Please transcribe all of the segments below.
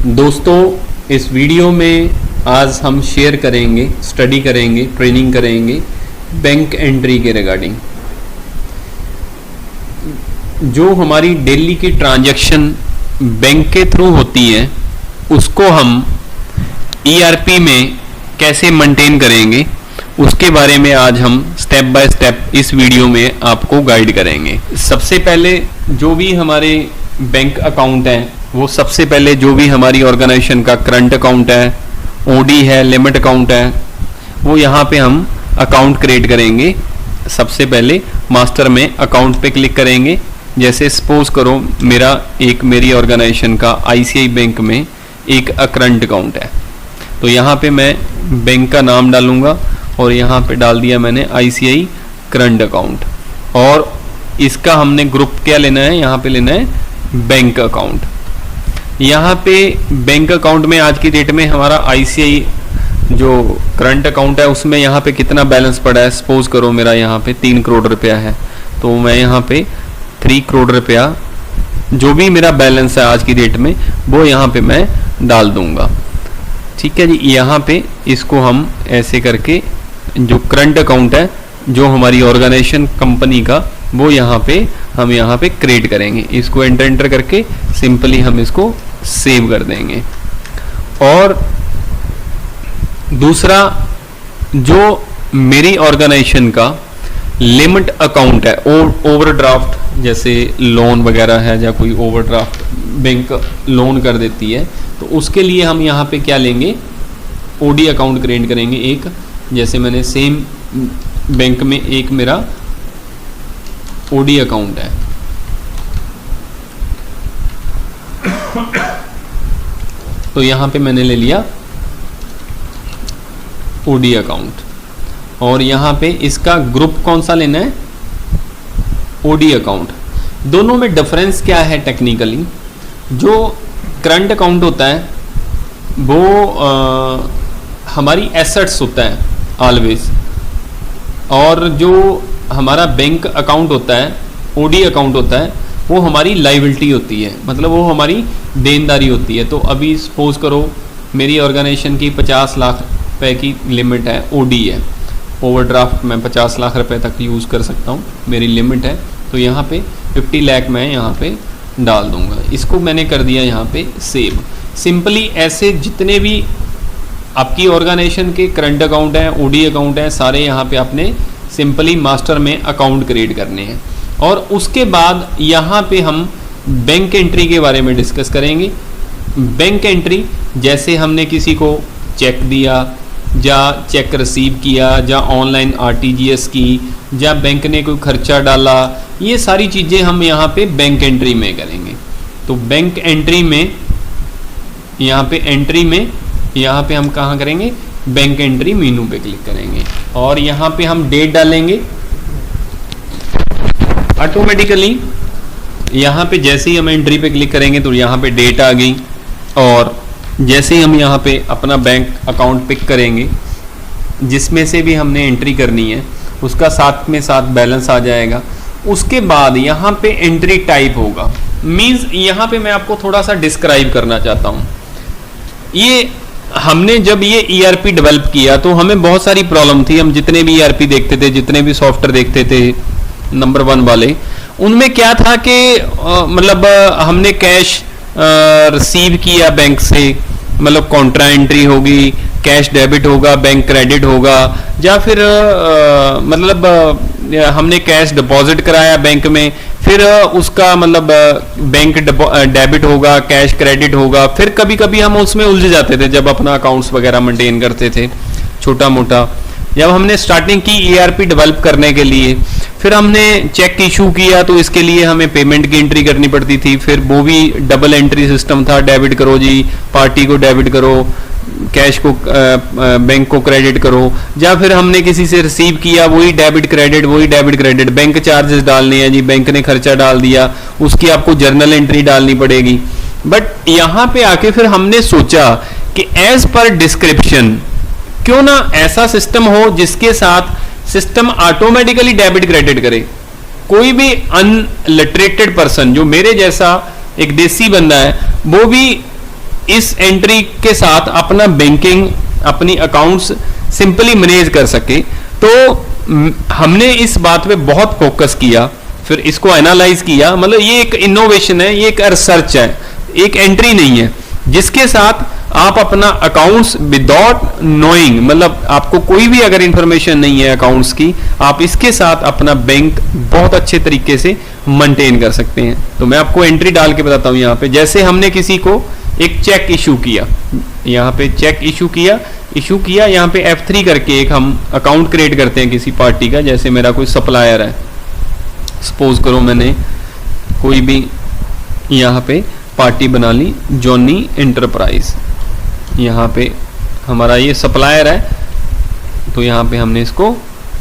दोस्तों, इस वीडियो में आज हम शेयर करेंगे, स्टडी करेंगे, ट्रेनिंग करेंगे बैंक एंट्री के रिगार्डिंग। जो हमारी डेली की ट्रांजैक्शन बैंक के थ्रू होती है उसको हम ईआरपी में कैसे मेंटेन करेंगे उसके बारे में आज हम स्टेप बाय स्टेप इस वीडियो में आपको गाइड करेंगे। सबसे पहले जो भी हमारे बैंक अकाउंट है वो सबसे पहले जो भी हमारी ऑर्गेनाइजेशन का करंट अकाउंट है, ओडी है, लिमिट अकाउंट है, वो यहाँ पे हम अकाउंट क्रिएट करेंगे। सबसे पहले मास्टर में अकाउंट पे क्लिक करेंगे। जैसे सपोज करो मेरी ऑर्गेनाइजेशन का आईसीआई बैंक में एक करंट अकाउंट है, तो यहाँ पे मैं बैंक का नाम डालूंगा और यहाँ पे डाल दिया मैंने आईसीआई करंट अकाउंट। और इसका हमने ग्रुप क्या लेना है, यहाँ पे लेना है बैंक अकाउंट। यहाँ पे बैंक अकाउंट में आज की डेट में हमारा आईसीआई जो करंट अकाउंट है उसमें यहाँ पे कितना बैलेंस पड़ा है। सपोज करो मेरा यहाँ पे 3 करोड़ रुपया है, तो मैं यहाँ पे 3 करोड़ रुपया जो भी मेरा बैलेंस है आज की डेट में वो यहाँ पे मैं डाल दूंगा। ठीक है जी। यहाँ पे इसको हम ऐसे करके जो करंट अकाउंट है जो हमारी ऑर्गेनाइजेशन कंपनी का वो यहाँ पे क्रिएट करेंगे। इसको एंटर करके सिंपली हम इसको सेव कर देंगे। और दूसरा जो मेरी ऑर्गेनाइजेशन का लिमिट अकाउंट है, ओवरड्राफ्ट जैसे लोन वगैरह है या कोई ओवरड्राफ्ट बैंक लोन कर देती है, तो उसके लिए हम यहाँ पे क्या लेंगे, ओडी अकाउंट क्रिएट करेंगे एक। जैसे मैंने सेम बैंक में एक मेरा ओडी अकाउंट है, तो यहाँ पे मैंने ले लिया ओडी अकाउंट। और यहाँ पे इसका ग्रुप कौन सा लेना है, ओडी अकाउंट। दोनों में डिफरेंस क्या है टेक्निकली, जो करंट अकाउंट होता है वो हमारी एसेट्स होता है ऑलवेज, और जो हमारा बैंक अकाउंट होता है, ओडी अकाउंट होता है, वो हमारी लाइबिलिटी होती है, मतलब वो हमारी देनदारी होती है। तो अभी सपोज करो मेरी ऑर्गेनाइजेशन की 50 लाख रुपए की लिमिट है, ओडी है, ओवरड्राफ्ट मैं 50 लाख रुपए तक यूज़ कर सकता हूँ, मेरी लिमिट है। तो यहाँ पे 50 लाख मैं यहाँ पे डाल दूंगा। इसको मैंने कर दिया यहाँ पे सेव। सिंपली ऐसे जितने भी आपकी ऑर्गेनाइजेशन के करंट अकाउंट हैं, ओडी अकाउंट हैं, सारे यहाँ पे आपने सिंपली मास्टर में अकाउंट क्रिएट करने हैं। और उसके बाद यहाँ पे हम बैंक एंट्री के बारे में डिस्कस करेंगे। बैंक एंट्री जैसे हमने किसी को चेक दिया या चेक रिसीव किया या ऑनलाइन आरटीजीएस की या बैंक ने कोई खर्चा डाला, ये सारी चीज़ें हम यहाँ पे बैंक एंट्री में करेंगे। तो बैंक एंट्री में यहाँ पे हम कहाँ करेंगे, बैंक एंट्री मेनू पे क्लिक करेंगे और यहाँ पे हम डेट डालेंगे। ऑटोमेटिकली यहाँ पे जैसे ही हम एंट्री पे क्लिक करेंगे तो यहाँ पे डेट आ गई। और जैसे ही हम यहाँ पे अपना बैंक अकाउंट पिक करेंगे जिसमें से भी हमने एंट्री करनी है उसका साथ में साथ बैलेंस आ जाएगा। उसके बाद यहाँ पे एंट्री टाइप होगा, मींस यहाँ पे मैं आपको थोड़ा सा डिस्क्राइब करना चाहता हूँ। ये हमने जब ये ईआरपी डेवलप किया तो हमें बहुत सारी प्रॉब्लम थी। हम जितने भी ईआरपी देखते थे, जितने भी सॉफ्टवेयर देखते थे नंबर 1 वाले, उनमें क्या था कि मतलब हमने कैश रिसीव किया बैंक से, मतलब कॉन्ट्रा एंट्री होगी, कैश डेबिट होगा, बैंक क्रेडिट होगा, या फिर मतलब हमने कैश डिपॉजिट कराया बैंक में, फिर उसका मतलब बैंक डेबिट होगा, कैश क्रेडिट होगा। फिर कभी कभी हम उसमें उलझ जाते थे जब अपना अकाउंट्स वगैरह मेंटेन करते थे छोटा मोटा। जब हमने स्टार्टिंग की ईआरपी डेवलप करने के लिए, फिर हमने चेक इशू किया तो इसके लिए हमें पेमेंट की एंट्री करनी पड़ती थी। फिर वो भी डबल एंट्री सिस्टम था, डेबिट करो जी, पार्टी को डेबिट करो, कैश को बैंक को क्रेडिट करो। या फिर हमने किसी से रिसीव किया, वही डेबिट क्रेडिट, बैंक चार्जेस डालने हैं जी, बैंक ने खर्चा डाल दिया, उसकी आपको जर्नल एंट्री डालनी पड़ेगी। बट यहाँ पे आके फिर हमने सोचा कि एज पर डिस्क्रिप्शन क्यों ना ऐसा सिस्टम हो जिसके साथ सिस्टम ऑटोमेटिकली डेबिट क्रेडिट करे। कोई भी अनलिटरेटेड पर्सन जो मेरे जैसा एक देसी बंदा है वो भी इस एंट्री के साथ अपना बैंकिंग, अपनी अकाउंट्स सिंपली मैनेज कर सके। तो हमने इस बात पे बहुत फोकस किया, फिर इसको एनालाइज किया। मतलब ये एक इनोवेशन है, ये एक रिसर्च है, एक एंट्री नहीं है, जिसके साथ आप अपना अकाउंट्स विदाउट नोइंग, मतलब आपको कोई भी अगर इंफॉर्मेशन नहीं है अकाउंट्स की, आप इसके साथ अपना बैंक बहुत अच्छे तरीके से मेंटेन कर सकते हैं। तो मैं आपको एंट्री डाल के बताता हूं। यहाँ पे जैसे हमने किसी को एक चेक इशू किया, यहाँ पे चेक इशू किया, यहाँ पे F3 करके एक हम अकाउंट क्रिएट करते हैं किसी पार्टी का। जैसे मेरा कोई सप्लायर है, सपोज करो मैंने कोई भी यहाँ पे पार्टी बना ली, जॉनी एंटरप्राइज, यहाँ पे हमारा ये सप्लायर है। तो यहाँ पे हमने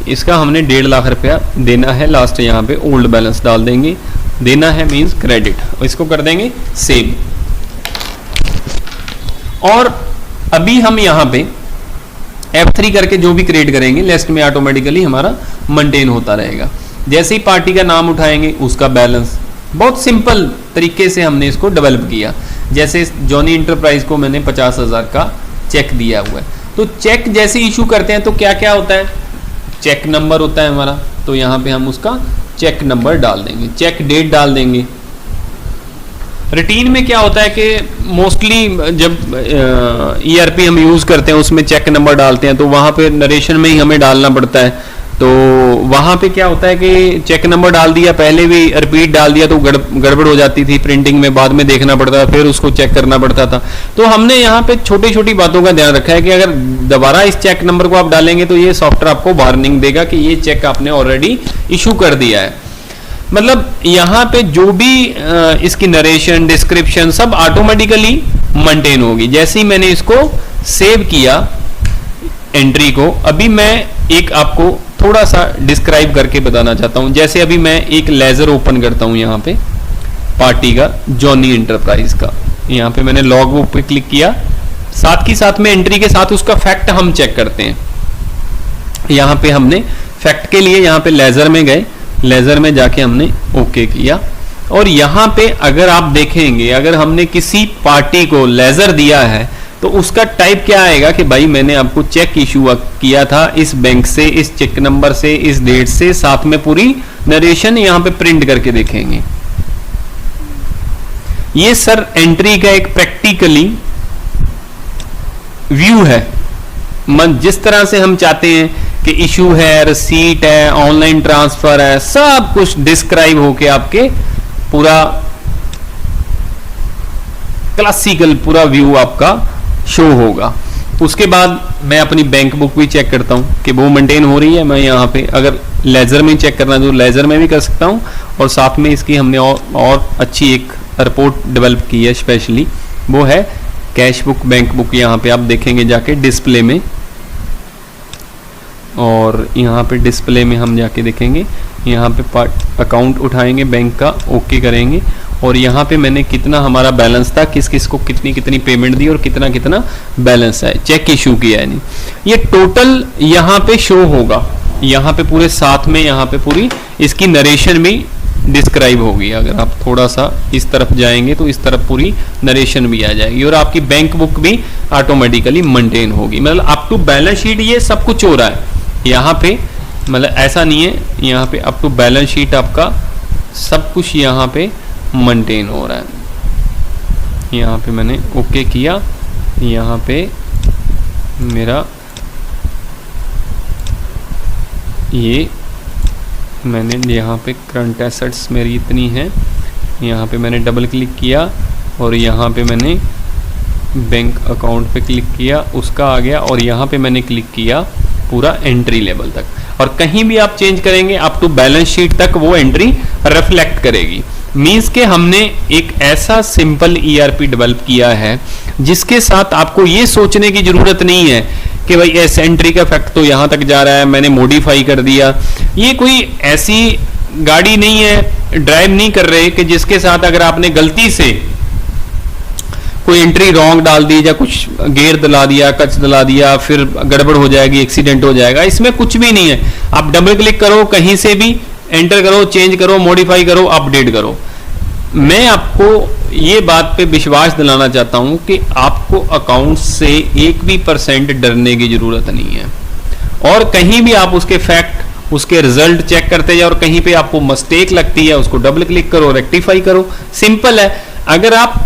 इसका हमने 1.5 लाख रुपया देना है। लास्ट यहाँ पे ओल्ड बैलेंस डाल देंगे, देना है मीन्स क्रेडिट, इसको कर देंगे सेव। और अभी हम यहाँ पे F3 करके जो भी क्रिएट करेंगे लिस्ट में ऑटोमेटिकली हमारा मेंटेन होता रहेगा। जैसे ही पार्टी का नाम उठाएंगे उसका बैलेंस, बहुत सिंपल तरीके से हमने इसको डेवलप किया। जैसे जॉनी इंटरप्राइज को मैंने 50,000 का चेक दिया हुआ है, तो चेक जैसे इशू करते हैं तो क्या क्या होता है, चेक नंबर होता है हमारा। तो यहाँ पे हम उसका चेक नंबर डाल देंगे, चेक डेट डाल देंगे। रूटीन में क्या होता है कि मोस्टली जब ERP हम यूज करते हैं उसमें चेक नंबर डालते हैं, तो वहाँ पे नरेशन में ही हमें डालना पड़ता है। तो वहाँ पे क्या होता है कि चेक नंबर डाल दिया, पहले भी रिपीट डाल दिया तो गड़बड़ हो जाती थी प्रिंटिंग में, बाद में देखना पड़ता था, फिर उसको चेक करना पड़ता था। तो हमने यहाँ पे छोटी छोटी बातों का ध्यान रखा है कि अगर दोबारा इस चेक नंबर को आप डालेंगे तो ये सॉफ्टवेयर आपको वार्निंग देगा कि ये चेक आपने ऑलरेडी इशू कर दिया है। मतलब यहाँ पे जो भी इसकी नरेशन, डिस्क्रिप्शन सब ऑटोमेटिकली मेंटेन होगी। जैसे ही मैंने इसको सेव किया एंट्री को, अभी मैं एक आपको थोड़ा सा डिस्क्राइब करके बताना चाहता हूं। जैसे अभी मैं एक लेजर ओपन करता हूं यहाँ पे पार्टी का, जॉनी एंटरप्राइज का। यहाँ पे मैंने लॉग बुक पे क्लिक किया, साथ ही साथ में एंट्री के साथ उसका फैक्ट हम चेक करते हैं। यहाँ पे हमने फैक्ट के लिए यहाँ पे लेजर में गए, लेजर में जाके हमने ओके किया। और यहाँ पे अगर आप देखेंगे, अगर हमने किसी पार्टी को लेजर दिया है तो उसका टाइप क्या आएगा कि भाई मैंने आपको चेक इशू किया था इस बैंक से, इस चेक नंबर से, इस डेट से, साथ में पूरी नरेशन यहाँ पे प्रिंट करके देखेंगे। ये सर एंट्री का एक प्रैक्टिकली व्यू है। जिस तरह से हम चाहते हैं कि इशू है, रिसीट है, ऑनलाइन ट्रांसफर है, सब कुछ डिस्क्राइब होके आपके पूरा क्लासिकल पूरा व्यू आपका शो होगा। उसके बाद मैं अपनी बैंक बुक भी चेक करता हूं कि वो मेंटेन हो रही है। मैं यहाँ पे अगर लेजर में चेक करना तो लेजर में भी कर सकता हूं, और साथ में इसकी हमने और अच्छी एक रिपोर्ट डेवलप की है स्पेशली, वो है कैश बुक, बैंक बुक। यहाँ पे आप देखेंगे जाके डिस्प्ले में, और यहाँ पे डिस्प्ले में हम जाके देखेंगे, यहाँ पे अकाउंट उठाएंगे बैंक का, ओके करेंगे, और यहाँ पे मैंने कितना हमारा बैलेंस था, किस किस को कितनी कितनी पेमेंट दी और कितना कितना बैलेंस है, चेक इशू किया है नहीं, ये टोटल यहाँ पे शो होगा। यहाँ पे पूरे साथ में यहाँ पे पूरी इसकी नरेशन भी डिस्क्राइब होगी। अगर आप थोड़ा सा इस तरफ जाएंगे तो इस तरफ पूरी नरेशन भी आ जाएगी, और आपकी बैंक बुक भी ऑटोमेटिकली मेंटेन होगी। मतलब अप टू बैलेंस शीट ये सब कुछ हो रहा है यहाँ पे, मतलब ऐसा नहीं है, यहाँ पे अप टू बैलेंस शीट आपका सब कुछ यहाँ पे मेंटेन हो रहा है। यहाँ पे मैंने ओके किया, यहाँ पे मेरा ये मैंने यहाँ पे करंट एसेट्स मेरी इतनी है, यहाँ पे मैंने डबल क्लिक किया और यहाँ पे मैंने बैंक अकाउंट पे क्लिक किया, उसका आ गया, और यहाँ पे मैंने क्लिक किया पूरा एंट्री लेवल तक। और कहीं भी आप चेंज करेंगे अप टू बैलेंस शीट तक वो एंट्री रिफ्लेक्ट करेगी। मींस के हमने एक ऐसा सिंपल ERP डेवलप किया है जिसके साथ आपको ये सोचने की जरूरत नहीं है कि भाई इस एंट्री का फैक्ट तो यहाँ तक जा रहा है, मैंने मॉडिफाई कर दिया। ये कोई ऐसी गाड़ी नहीं है, ड्राइव नहीं कर रहे कि जिसके साथ अगर आपने गलती से कोई एंट्री रॉन्ग डाल दी या कुछ गेयर दिला दिया, कच दिला दिया, फिर गड़बड़ हो जाएगी, एक्सीडेंट हो जाएगा। इसमें कुछ भी नहीं है। आप डबल क्लिक करो, कहीं से भी एंटर करो, चेंज करो, मॉडिफाई करो, अपडेट करो, मैं आपको ये बात पे विश्वास दिलाना चाहता हूं कि आपको अकाउंट से 1% डरने की जरूरत नहीं है, और कहीं भी आप उसके फैक्ट, उसके रिजल्ट चेक करते जाओ, और कहीं पे आपको मिस्टेक लगती है उसको डबल क्लिक करो, रेक्टिफाई करो। सिंपल है। अगर आप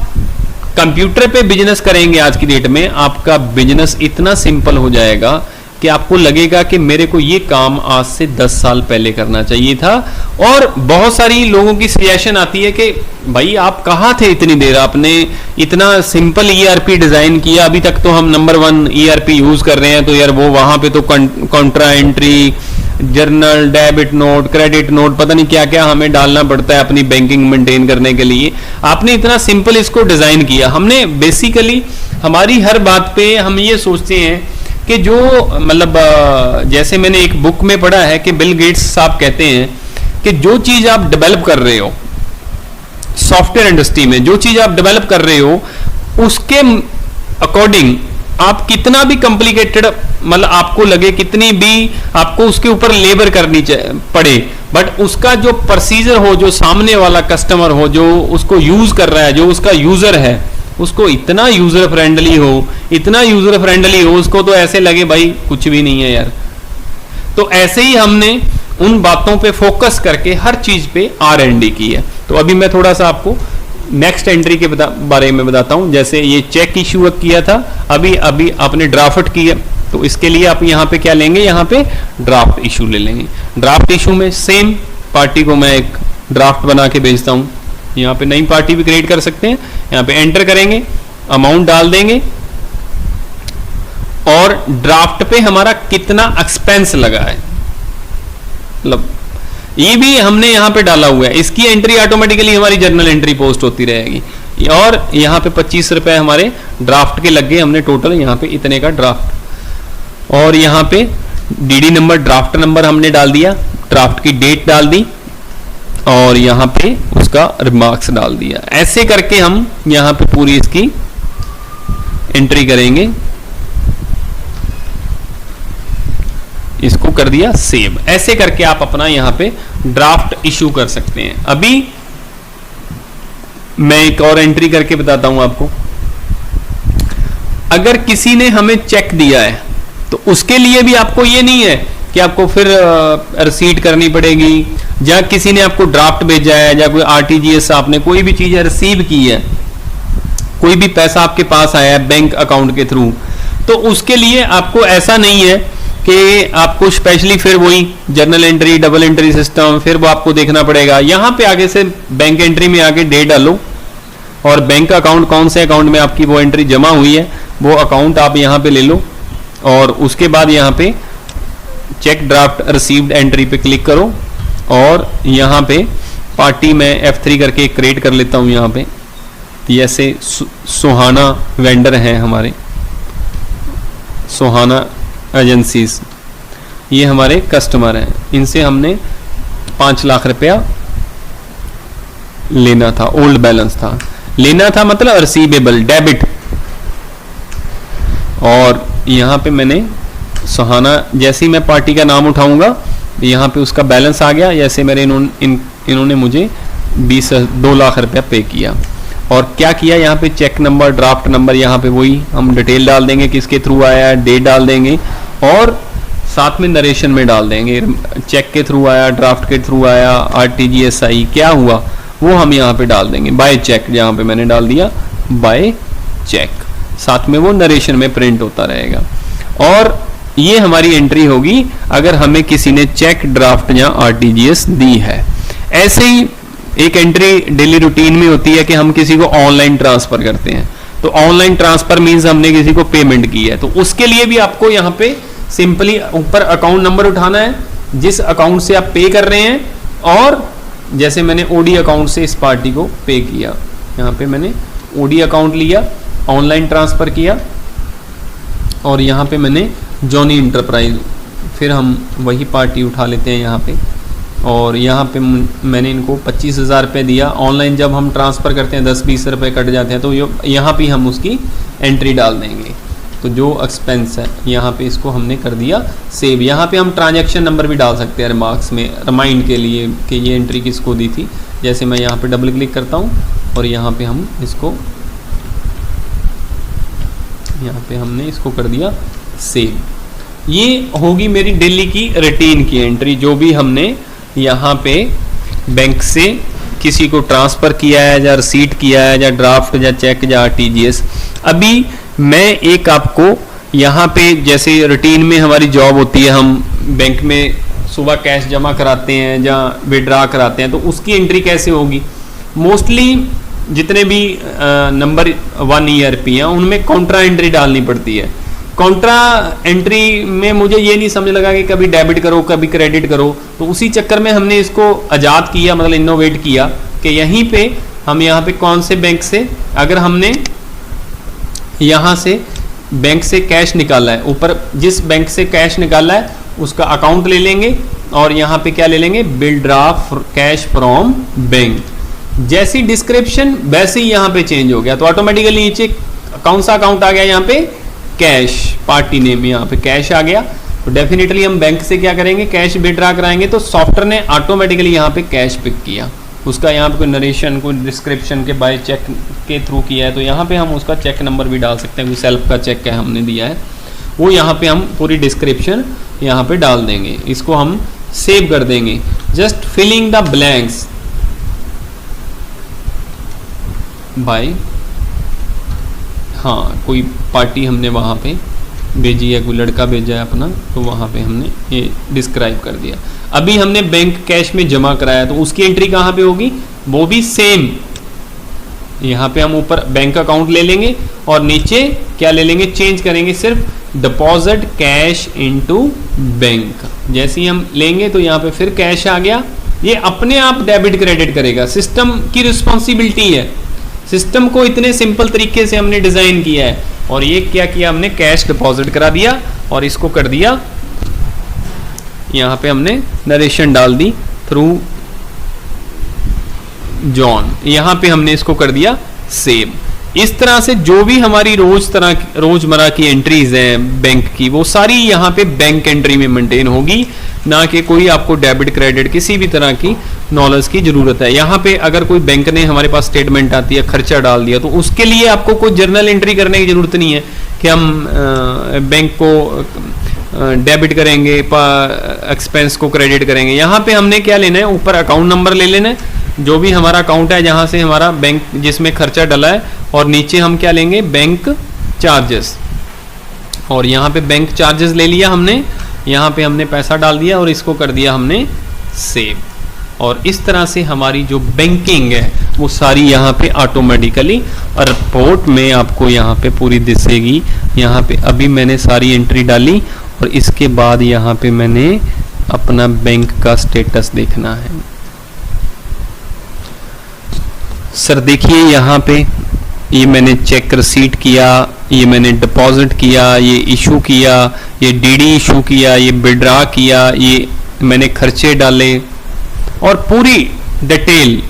कंप्यूटर पे बिजनेस करेंगे आज की डेट में, आपका बिजनेस इतना सिंपल हो जाएगा कि आपको लगेगा कि मेरे को ये काम आज से 10 साल पहले करना चाहिए था। और बहुत सारी लोगों की सजेशन आती है कि भाई आप कहाँ थे इतनी देर, आपने इतना सिंपल ईआरपी डिजाइन किया, अभी तक तो हम नंबर 1 ईआरपी यूज कर रहे हैं, तो यार वो वहां पे तो Contra entry, journal, debit note, credit note, पता नहीं क्या क्या हमें डालना पड़ता है अपनी बैंकिंग मेंटेन करने के लिए। आपने इतना सिंपल इसको डिजाइन किया। हमने बेसिकली हमारी हर बात पे हम ये सोचते हैं कि जो मतलब जैसे मैंने एक बुक में पढ़ा है कि बिल गेट्स साहब कहते हैं कि जो चीज आप डेवलप कर रहे हो सॉफ्टवेयर इंडस्ट्री में, जो चीज आप डेवलप कर रहे हो उसके अकॉर्डिंग आप कितना भी कॉम्प्लिकेटेड मतलब आपको लगे, कितनी भी आपको उसके ऊपर लेबर करनी पड़े, बट उसका जो प्रोसीजर हो, जो सामने वाला कस्टमर हो, जो उसको यूज कर रहा है, जो उसका यूजर है, उसको इतना यूजर फ्रेंडली हो, इतना यूजर फ्रेंडली हो, उसको तो ऐसे लगे भाई कुछ भी नहीं है यार। तो ऐसे ही हमने उन बातों पे फोकस करके हर चीज पे R&D की है। तो अभी मैं थोड़ा सा आपको नेक्स्ट एंट्री के बारे में बताता हूं। जैसे ये चेक इशू किया था, अभी अभी आपने ड्राफ्ट किया, तो इसके लिए आप यहाँ पे क्या लेंगे, यहाँ पे ड्राफ्ट इशू ले लेंगे। ड्राफ्ट इशू में सेम पार्टी को मैं एक ड्राफ्ट बना के भेजता हूँ। यहाँ पे नई पार्टी भी क्रिएट कर सकते हैं। यहाँ पे एंटर करेंगे, अमाउंट डाल देंगे, और ड्राफ्ट पे हमारा कितना एक्सपेंस लगा है, मतलब ये भी हमने यहाँ पे डाला हुआ है। इसकी एंट्री ऑटोमेटिकली हमारी जर्नल एंट्री पोस्ट होती रहेगी। और यहाँ पे 25 रुपए हमारे ड्राफ्ट के लग गए, हमने टोटल यहाँ पे इतने का ड्राफ्ट। और यहाँ पे डीडी नंबर, ड्राफ्ट नंबर हमने डाल दिया, ड्राफ्ट की डेट डाल दी, और यहाँ पे उसका रिमार्क्स डाल दिया। ऐसे करके हम यहाँ पे पूरी इसकी एंट्री करेंगे। इसको कर दिया सेव। ऐसे करके आप अपना यहाँ पे ड्राफ्ट इशू कर सकते हैं। अभी मैं एक और एंट्री करके बताता हूं आपको। अगर किसी ने हमें चेक दिया है तो उसके लिए भी आपको ये नहीं है कि आपको फिर रिसीट करनी पड़ेगी, या किसी ने आपको ड्राफ्ट भेजा है, या कोई आरटीजीएस आपने कोई भी चीज रिसीव की है, कोई भी पैसा आपके पास आया है बैंक अकाउंट के थ्रू, तो उसके लिए आपको ऐसा नहीं है कि आपको स्पेशली फिर वही journal entry, double entry system, फिर वो आपको देखना पड़ेगा। यहां पे आगे से बैंक एंट्री में आगे डेट डालो, और बैंक अकाउंट कौन से अकाउंट में आपकी वो एंट्री जमा हुई है वो अकाउंट आप यहां पे ले लो, और उसके बाद यहां पे चेक ड्राफ्ट रिसीव्ड एंट्री पे क्लिक करो, और यहां पे पार्टी में F3 करके क्रिएट कर लेता हूं। यहां पे ऐसे सुहाना वेंडर हैं हमारे, सुहाना एजेंसीज, ये हमारे कस्टमर हैं। इनसे हमने 5 लाख रुपया लेना था, ओल्ड बैलेंस था, लेना था मतलब रिसीवेबल डेबिट। और यहां पे मैंने सुहाना, जैसे ही मैं पार्टी का नाम उठाऊंगा यहां पे उसका बैलेंस आ गया। जैसे मेरे इन्होंने मुझे 2 लाख रुपया पे किया। और क्या किया, यहाँ पे चेक नंबर, ड्राफ्ट नंबर, यहाँ पे वही हम डिटेल डाल देंगे, किसके थ्रू आया है, डेट डाल देंगे, और साथ में नरेशन में डाल देंगे चेक के थ्रू आया, ड्राफ्ट के थ्रू आया, आरटीजीएस आई, क्या हुआ वो हम यहाँ पे डाल देंगे। बाय चेक, यहाँ पे मैंने डाल दिया बाय चेक, साथ में वो नरेशन में प्रिंट होता रहेगा। और ये हमारी एंट्री होगी अगर हमें किसी ने चेक, ड्राफ्ट या आरटीजीएस दी है। ऐसे ही एक एंट्री डेली रूटीन में होती है कि हम किसी को ऑनलाइन ट्रांसफर करते हैं। तो ऑनलाइन ट्रांसफर मींस हमने किसी को पेमेंट की है, तो उसके लिए भी आपको यहाँ पे सिंपली ऊपर अकाउंट नंबर उठाना है जिस अकाउंट से आप पे कर रहे हैं, और जैसे मैंने ओडी अकाउंट से इस पार्टी को पे किया, यहाँ पे मैंने ओडी अकाउंट लिया, ऑनलाइन ट्रांसफर किया, और यहाँ पे मैंने जॉनी इंटरप्राइज, फिर हम वही पार्टी उठा लेते हैं यहाँ पे, और यहाँ पे मैंने इनको 25,000 रुपये दिया। ऑनलाइन जब हम ट्रांसफ़र करते हैं 10-20 रुपये कट जाते हैं, तो यहाँ पे हम उसकी एंट्री डाल देंगे। तो जो एक्सपेंस है यहाँ पे इसको हमने कर दिया सेव। यहाँ पे हम ट्रांजैक्शन नंबर भी डाल सकते हैं रिमार्क्स में, रिमाइंड के लिए कि ये एंट्री किसको दी थी, जैसे मैं यहाँ पे डबल क्लिक करता हूँ और यहाँ पे हम इसको, यहाँ पे हमने इसको कर दिया सेव। ये होगी मेरी डेली की रूटीन की एंट्री, जो भी हमने यहाँ पे बैंक से किसी को ट्रांसफ़र किया है, या रिसीट किया है, या ड्राफ्ट, या चेक, या आरटीजीएस। अभी मैं एक आपको यहाँ पे, जैसे रूटीन में हमारी जॉब होती है, हम बैंक में सुबह कैश जमा कराते हैं या विड्रा कराते हैं, तो उसकी एंट्री कैसे होगी। मोस्टली जितने भी नंबर 1 ERP हैं उनमें कॉन्ट्रा एंट्री डालनी पड़ती है। कॉन्ट्रा एंट्री में मुझे ये नहीं समझ लगा कि कभी डेबिट करो कभी क्रेडिट करो, तो उसी चक्कर में हमने इसको आज़ाद किया, मतलब इनोवेट किया कि यहीं पे हम यहाँ पे कौन से बैंक से, अगर हमने यहाँ से बैंक से कैश निकाला है, ऊपर जिस बैंक से कैश निकाला है उसका अकाउंट ले लेंगे और यहाँ पे क्या ले लेंगे, विड्रॉ कैश फ्रॉम बैंक। जैसी डिस्क्रिप्शन वैसे ही यहाँ पे चेंज हो गया, तो ऑटोमेटिकली नीचे कौन सा अकाउंट आ गया, यहाँ पे कैश, पार्टी नेम यहाँ पे कैश आ गया। तो डेफिनेटली हम बैंक से क्या करेंगे, कैश विड्रॉ कराएंगे, तो सॉफ्टवेयर ने ऑटोमेटिकली यहाँ पे कैश पिक किया। उसका यहाँ पे कोई नरेशन, कोई डिस्क्रिप्शन के बाय चेक के थ्रू किया है, तो यहाँ पे हम उसका चेक नंबर भी डाल सकते हैं, कोई सेल्फ का चेक है हमने दिया है, वो यहाँ पे हम पूरी डिस्क्रिप्शन यहाँ पे डाल देंगे। इसको हम सेव कर देंगे, just filling the blanks bye, हाँ कोई पार्टी हमने वहाँ पे भेजी है, कोई लड़का भेजा है अपना, तो वहाँ पे हमने ये डिस्क्राइब कर दिया। अभी हमने बैंक कैश में जमा कराया, तो उसकी एंट्री कहाँ पे होगी, वो भी सेम, यहाँ पे हम ऊपर बैंक अकाउंट ले लेंगे और नीचे क्या ले लेंगे, चेंज करेंगे सिर्फ डिपॉजिट कैश इनटू बैंक। जैसे ही हम लेंगे तो यहाँ पे फिर कैश आ गया, ये अपने आप डेबिट क्रेडिट करेगा, सिस्टम की रिस्पॉन्सिबिलिटी है। सिस्टम को इतने सिंपल तरीके से हमने डिजाइन किया है, और ये क्या किया हमने, कैश डिपॉजिट करा दिया और इसको कर दिया, यहाँ पे हमने नरेशन डाल दी थ्रू जॉन, यहाँ पे हमने इसको कर दिया सेव। इस तरह से जो भी हमारी रोजमर्रा की एंट्रीज हैं बैंक की, वो सारी यहाँ पे बैंक एंट्री में मेंटेन होगी, ना कि कोई आपको डेबिट क्रेडिट किसी भी तरह की नॉलेज की जरूरत है। यहाँ पे अगर कोई बैंक ने हमारे पास स्टेटमेंट आती है, खर्चा डाल दिया, तो उसके लिए आपको कोई जर्नल एंट्री करने की जरूरत नहीं है कि हम बैंक को डेबिट करेंगे, एक्सपेंस को क्रेडिट करेंगे। यहाँ पे हमने क्या लेना है, ऊपर अकाउंट नंबर ले लेना है, जो भी हमारा अकाउंट है जहाँ से हमारा बैंक जिसमें खर्चा डला है, और नीचे हम क्या लेंगे, बैंक चार्जेस, और यहाँ पे बैंक चार्जेस ले लिया हमने, यहाँ पे हमने पैसा डाल दिया और इसको कर दिया हमने सेव। और इस तरह से हमारी जो बैंकिंग है वो सारी यहाँ पे ऑटोमेटिकली रिपोर्ट में आपको यहाँ पे पूरी दिखेगी। यहाँ पे अभी मैंने सारी एंट्री डाली और इसके बाद यहाँ पे मैंने अपना बैंक का स्टेटस देखना है। सर देखिए यहाँ पे ये मैंने चेक रिसीट किया, ये मैंने डिपॉजिट किया, ये इशू किया, ये डीडी इशू किया, ये विड्रॉ किया, ये मैंने खर्चे डाले और पूरी डिटेल।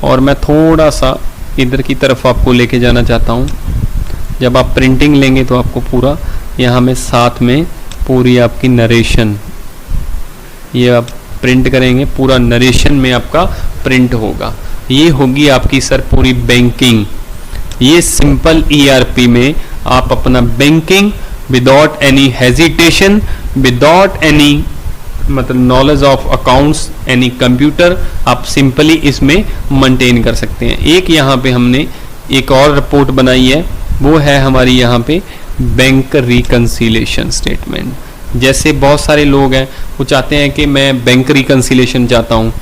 और मैं थोड़ा सा इधर की तरफ आपको लेके जाना चाहता हूँ। जब आप प्रिंटिंग लेंगे तो आपको पूरा यहाँ में साथ में पूरी आपकी नरेशन, ये आप प्रिंट करेंगे, पूरा नरेशन में आपका प्रिंट होगा। ये होगी आपकी सर पूरी बैंकिंग। ये सिंपल ERP में आप अपना banking without any hesitation, without any मतलब knowledge of accounts, any computer, आप सिंपली इसमें मेंटेन कर सकते हैं। एक यहाँ पे हमने एक और रिपोर्ट बनाई है, वो है हमारी यहाँ पे बैंक रिकंसिलेशन स्टेटमेंट। जैसे बहुत सारे लोग हैं वो चाहते हैं कि मैं बैंक रिकंसिलेशन चाहता हूँ,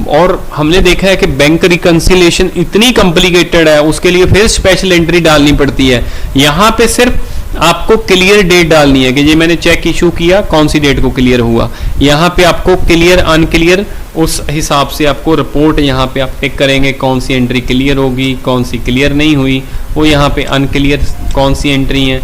और हमने देखा है कि बैंक रिकंसिलेशन इतनी कॉम्प्लिकेटेड है, उसके लिए फिर स्पेशल एंट्री डालनी पड़ती है। यहाँ पे सिर्फ आपको क्लियर डेट डालनी है कि ये मैंने चेक इशू किया, कौन सी डेट को क्लियर हुआ। यहाँ पे आपको क्लियर अनक्लियर उस हिसाब से आपको रिपोर्ट यहाँ पे आप टिक करेंगे, कौन सी एंट्री क्लियर होगी, कौन सी क्लियर नहीं हुई, वो यहाँ पे अनक्लियर कौन सी एंट्री है।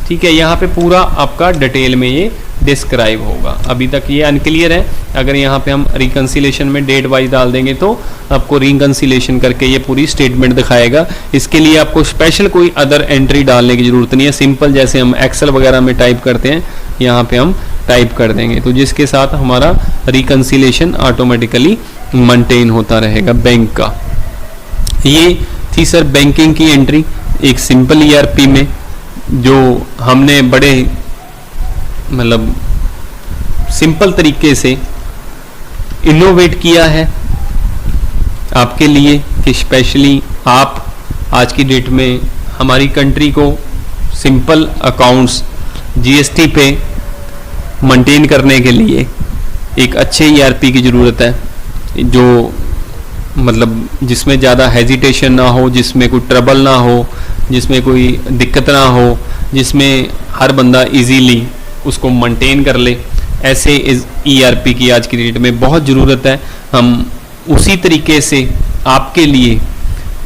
ठीक है, यहाँ पे पूरा आपका डिटेल में ये डिस्क्राइब होगा। अभी तक ये अनक्लियर है, अगर यहाँ पे हम रिकंसिलेशन में डेट वाइज डाल देंगे तो आपको रिकंसिलेशन करके ये पूरी स्टेटमेंट दिखाएगा। इसके लिए आपको स्पेशल कोई अदर एंट्री डालने की जरूरत नहीं है, सिंपल जैसे हम एक्सेल वगैरह में टाइप करते हैं यहाँ पे हम टाइप कर देंगे, तो जिसके साथ हमारा रिकंसिलेशन ऑटोमेटिकली मेंटेन होता रहेगा बैंक का। ये थी सर बैंकिंग की एंट्री एक सिंपल ईआरपी में, जो हमने बड़े मतलब सिंपल तरीके से इनोवेट किया है आपके लिए, कि स्पेशली आप आज की डेट में हमारी कंट्री को सिंपल अकाउंट्स जीएसटी पे मेंटेन करने के लिए एक अच्छे ईआरपी की ज़रूरत है, जो मतलब जिसमें ज़्यादा हेजिटेशन ना हो, जिसमें कोई ट्रबल ना हो, जिसमें कोई दिक्कत ना हो, जिसमें हर बंदा इजीली उसको मेंटेन कर ले। ऐसे इस ईआरपी की आज की डेट में बहुत ज़रूरत है। हम उसी तरीके से आपके लिए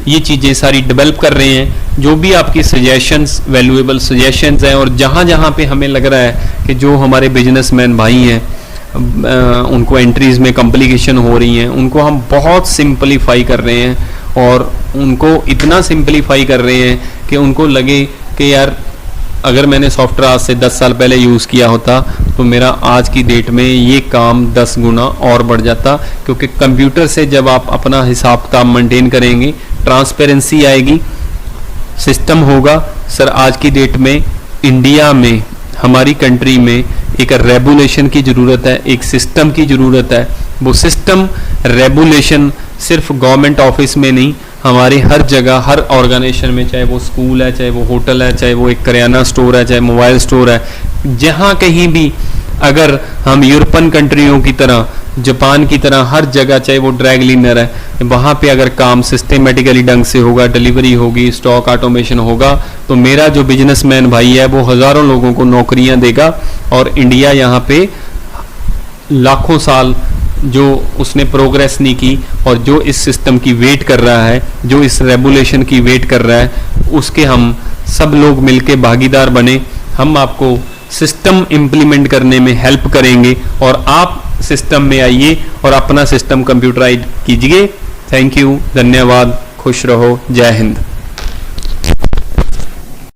ये चीज़ें सारी डेवलप कर रहे हैं। जो भी आपकी सजेशंस, वैल्यूएबल सजेशंस हैं, और जहाँ जहाँ पे हमें लग रहा है कि जो हमारे बिजनेसमैन भाई हैं उनको एंट्रीज में कॉम्प्लिकेशन हो रही हैं, उनको हम बहुत सिंपलीफाई कर रहे हैं, और उनको इतना सिंपलीफाई कर रहे हैं कि उनको लगे कि यार अगर मैंने सॉफ्टवेयर आज से 10 साल पहले यूज़ किया होता तो मेरा आज की डेट में ये काम 10 गुना और बढ़ जाता। क्योंकि कंप्यूटर से जब आप अपना हिसाब किताब मेंटेन करेंगे, ट्रांसपेरेंसी आएगी, सिस्टम होगा। सर आज की डेट में इंडिया में, हमारी कंट्री में एक रेगुलेशन की ज़रूरत है, एक सिस्टम की ज़रूरत है। वो सिस्टम रेगुलेशन सिर्फ गवर्नमेंट ऑफिस में नहीं, हमारे हर जगह, हर ऑर्गेनाइजेशन में, चाहे वो स्कूल है, चाहे वो होटल है, चाहे वो एक करियाना स्टोर है, चाहे मोबाइल स्टोर है, जहाँ कहीं भी अगर हम यूरोपियन कंट्रियों की तरह, जापान की तरह हर जगह, चाहे वो ड्राई क्लीनर है, वहाँ पे अगर काम सिस्टमेटिकली ढंग से होगा, डिलीवरी होगी, स्टॉक ऑटोमेशन होगा, तो मेरा जो बिजनेसमैन भाई है वो हज़ारों लोगों को नौकरियाँ देगा। और इंडिया यहाँ पे लाखों साल जो उसने प्रोग्रेस नहीं की, और जो इस सिस्टम की वेट कर रहा है, जो इस रेगुलेशन की वेट कर रहा है, उसके हम सब लोग मिलके भागीदार बने। हम आपको सिस्टम इम्प्लीमेंट करने में हेल्प करेंगे, और आप सिस्टम में आइए और अपना सिस्टम कंप्यूटराइज कीजिए। थैंक यू, धन्यवाद, खुश रहो, जय हिंद।